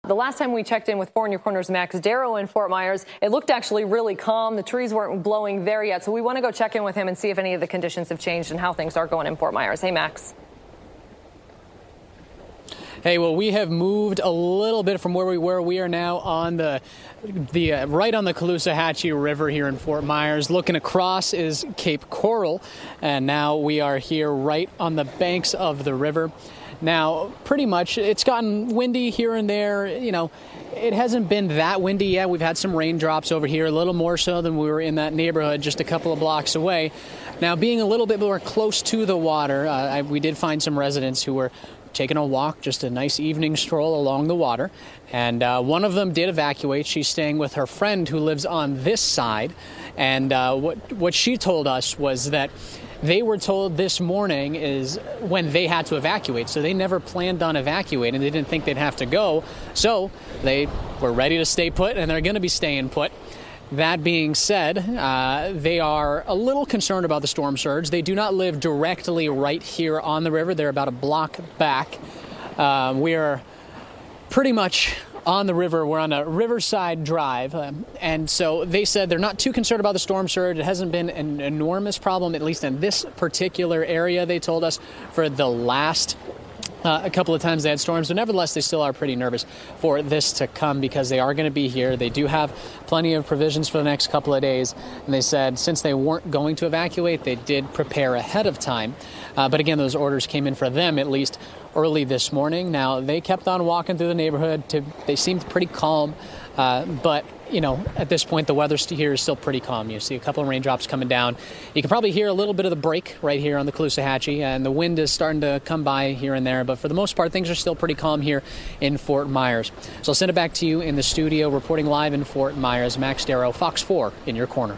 The last time we checked in with 4 in Your Corner's Max Darrow in Fort Myers, it looked actually really calm. The trees weren't blowing there yet, so we want to go check in with him and see if any of the conditions have changed and how things are going in Fort Myers. Hey, Max. Hey, well, we have moved a little bit from where we were. We are now on the right on the Caloosahatchee River here in Fort Myers. Looking across is Cape Coral, and now we are here right on the banks of the river. Now, pretty much, it's gotten windy here and there. You know, it hasn't been that windy yet. We've had some raindrops over here, a little more so than we were in that neighborhood just a couple of blocks away. Now, being a little bit more close to the water, we did find some residents who were taking a walk, just a nice evening stroll along the water. And one of them did evacuate. She's staying with her friend who lives on this side. And what she told us was that they were told this morning is when they had to evacuate. So they never planned on evacuating. They didn't think they'd have to go. So they were ready to stay put, and they're going to be staying put. That being said, they are a little concerned about the storm surge. They do not live directly right here on the river. They're about a block back. We are pretty much on the river. We're on a Riverside Drive. And so they said they're not too concerned about the storm surge. It hasn't been an enormous problem, at least in this particular area, they told us, for the last a couple of times they had storms, but nevertheless, they still are pretty nervous for this to come because they are going to be here. They do have plenty of provisions for the next couple of days. And they said since they weren't going to evacuate, they did prepare ahead of time. But again, those orders came in for them at least early this morning. Now, they kept on walking through the neighborhood. They seemed pretty calm. But, you know, at this point, the weather here is still pretty calm. You see a couple of raindrops coming down. You can probably hear a little bit of the break right here on the Caloosahatchee, and the wind is starting to come by here and there. But for the most part, things are still pretty calm here in Fort Myers. So I'll send it back to you in the studio, reporting live in Fort Myers. Max Darrow, Fox 4 in your corner.